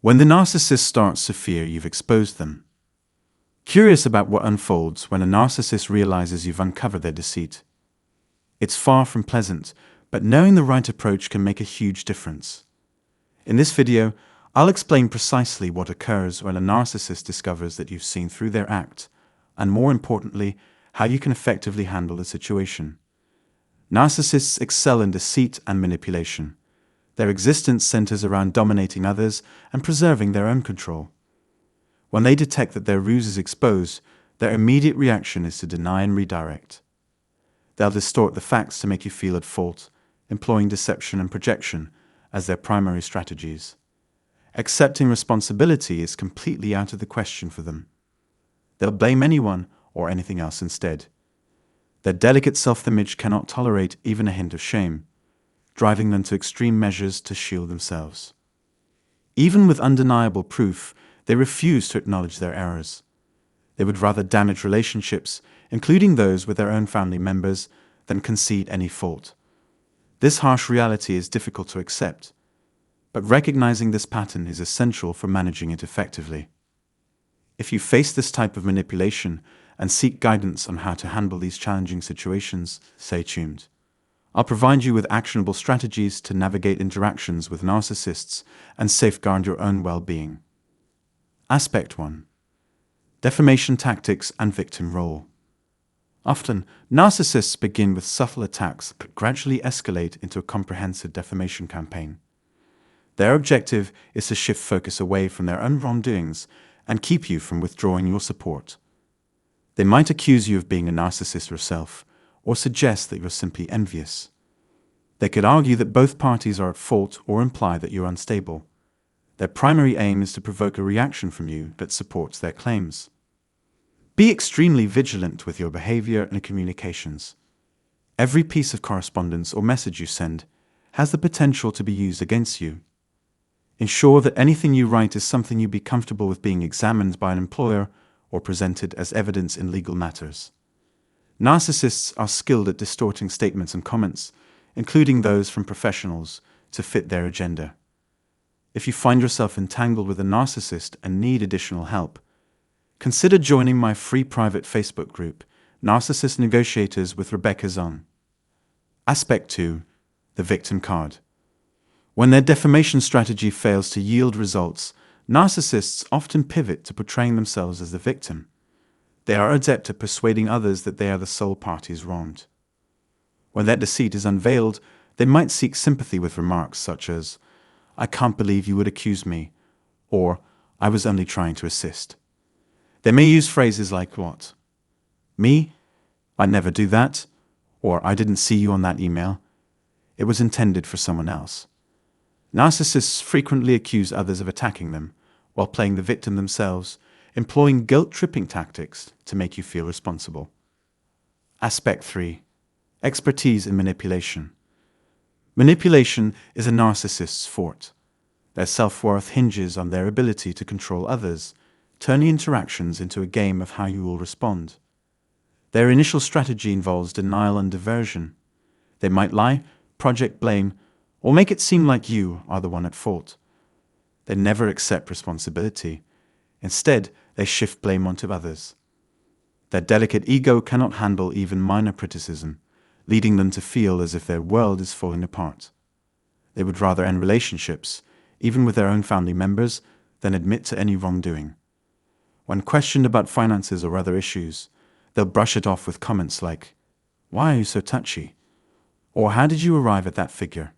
When the narcissist starts to fear you've exposed them. Curious about what unfolds when a narcissist realizes you've uncovered their deceit. It's far from pleasant, but knowing the right approach can make a huge difference. In this video, I'll explain precisely what occurs when a narcissist discovers that you've seen through their act, and more importantly, how you can effectively handle the situation. Narcissists excel in deceit and manipulation. Their existence centers around dominating others and preserving their own control. When they detect that their ruse is exposed, their immediate reaction is to deny and redirect. They'll distort the facts to make you feel at fault, employing deception and projection as their primary strategies. Accepting responsibility is completely out of the question for them. They'll blame anyone or anything else instead. Their delicate self-image cannot tolerate even a hint of shame, driving them to extreme measures to shield themselves. Even with undeniable proof, they refuse to acknowledge their errors. They would rather damage relationships, including those with their own family members, than concede any fault. This harsh reality is difficult to accept, but recognizing this pattern is essential for managing it effectively. If you face this type of manipulation and seek guidance on how to handle these challenging situations, stay tuned. I'll provide you with actionable strategies to navigate interactions with narcissists and safeguard your own well-being. Aspect 1. Defamation tactics and victim role. Often, narcissists begin with subtle attacks but gradually escalate into a comprehensive defamation campaign. Their objective is to shift focus away from their own wrongdoings and keep you from withdrawing your support. They might accuse you of being a narcissist yourself, or suggest that you're simply envious. They could argue that both parties are at fault or imply that you're unstable. Their primary aim is to provoke a reaction from you that supports their claims. Be extremely vigilant with your behavior and communications. Every piece of correspondence or message you send has the potential to be used against you. Ensure that anything you write is something you'd be comfortable with being examined by an employer or presented as evidence in legal matters. Narcissists are skilled at distorting statements and comments, including those from professionals, to fit their agenda. If you find yourself entangled with a narcissist and need additional help, consider joining my free private Facebook group, Narcissist Negotiators with Rebecca Zung. Aspect 2. The victim card. When their defamation strategy fails to yield results, narcissists often pivot to portraying themselves as the victim. They are adept at persuading others that they are the sole parties wronged. When that deceit is unveiled, they might seek sympathy with remarks such as, "I can't believe you would accuse me," or "I was only trying to assist." They may use phrases like, "What? Me? I'd never do that," or "I didn't see you on that email. It was intended for someone else." Narcissists frequently accuse others of attacking them, while playing the victim themselves, employing guilt-tripping tactics to make you feel responsible. Aspect 3. Expertise in manipulation. Manipulation is a narcissist's forte. Their self-worth hinges on their ability to control others, turning interactions into a game of how you will respond. Their initial strategy involves denial and diversion. They might lie, project blame, or make it seem like you are the one at fault. They never accept responsibility. Instead, they shift blame onto others. Their delicate ego cannot handle even minor criticism, leading them to feel as if their world is falling apart. They would rather end relationships, even with their own family members, than admit to any wrongdoing. When questioned about finances or other issues, they'll brush it off with comments like, "Why are you so touchy?" or "How did you arrive at that figure?"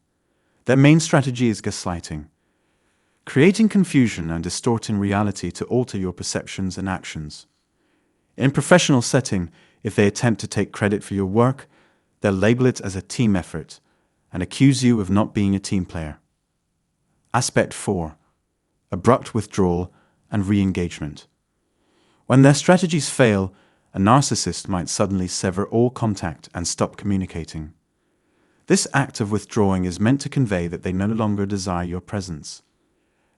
Their main strategy is gaslighting, creating confusion and distorting reality to alter your perceptions and actions. In a professional setting, if they attempt to take credit for your work, they'll label it as a team effort and accuse you of not being a team player. Aspect 4. Abrupt withdrawal and re-engagement. When their strategies fail, a narcissist might suddenly sever all contact and stop communicating. This act of withdrawing is meant to convey that they no longer desire your presence.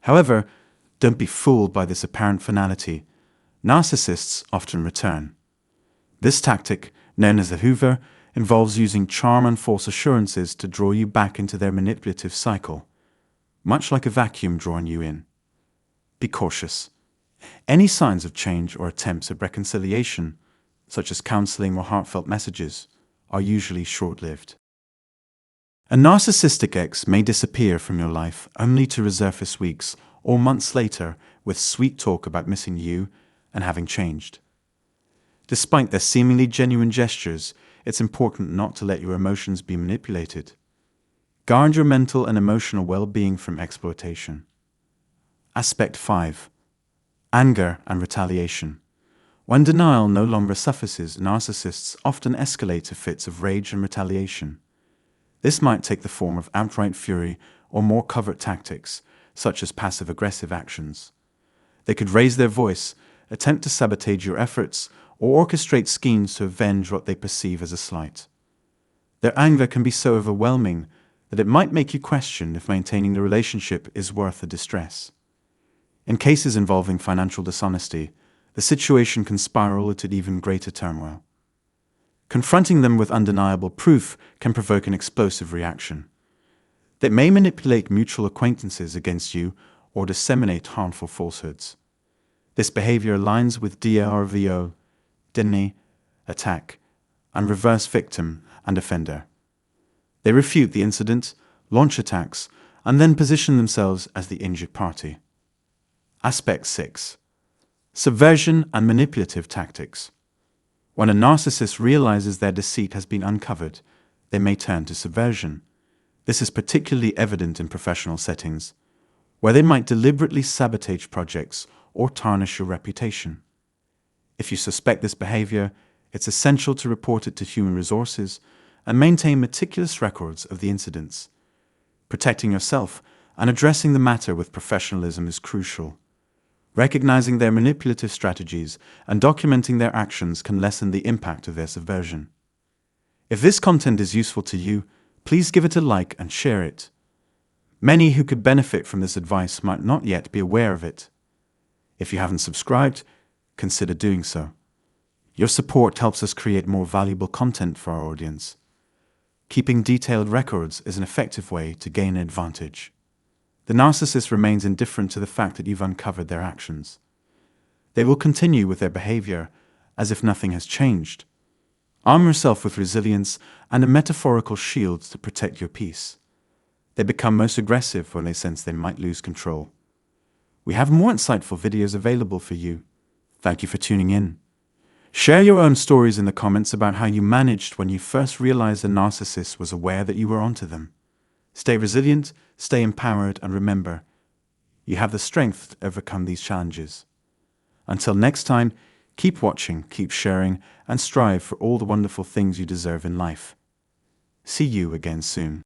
However, don't be fooled by this apparent finality. Narcissists often return. This tactic, known as the Hoover, involves using charm and false assurances to draw you back into their manipulative cycle, much like a vacuum drawing you in. be cautious. Any signs of change or attempts at reconciliation, such as counseling or heartfelt messages, are usually short-lived. A narcissistic ex may disappear from your life only to resurface weeks or months later with sweet talk about missing you and having changed. Despite their seemingly genuine gestures, it's important not to let your emotions be manipulated. Guard your mental and emotional well-being from exploitation. Aspect 5. Anger and retaliation. When denial no longer suffices, narcissists often escalate to fits of rage and retaliation. This might take the form of outright fury or more covert tactics, such as passive-aggressive actions. They could raise their voice, attempt to sabotage your efforts, or orchestrate schemes to avenge what they perceive as a slight. Their anger can be so overwhelming that it might make you question if maintaining the relationship is worth the distress. In cases involving financial dishonesty, the situation can spiral into even greater turmoil. Confronting them with undeniable proof can provoke an explosive reaction. They may manipulate mutual acquaintances against you or disseminate harmful falsehoods. This behavior aligns with DRVO, deny, attack, and reverse victim and offender. They refute the incident, launch attacks, and then position themselves as the injured party. Aspect 6. Subversion and manipulative tactics. When a narcissist realizes their deceit has been uncovered, they may turn to subversion. This is particularly evident in professional settings, where they might deliberately sabotage projects or tarnish your reputation. If you suspect this behavior, it's essential to report it to human resources and maintain meticulous records of the incidents. Protecting yourself and addressing the matter with professionalism is crucial. Recognizing their manipulative strategies and documenting their actions can lessen the impact of their subversion. If this content is useful to you, please give it a like and share it. Many who could benefit from this advice might not yet be aware of it. If you haven't subscribed, consider doing so. Your support helps us create more valuable content for our audience. Keeping detailed records is an effective way to gain an advantage. The narcissist remains indifferent to the fact that you've uncovered their actions. They will continue with their behavior as if nothing has changed. Arm yourself with resilience and a metaphorical shield to protect your peace. They become most aggressive when they sense they might lose control. We have more insightful videos available for you. Thank you for tuning in. Share your own stories in the comments about how you managed when you first realized the narcissist was aware that you were onto them. Stay resilient, stay empowered, and remember, you have the strength to overcome these challenges. Until next time, keep watching, keep sharing, and strive for all the wonderful things you deserve in life. See you again soon.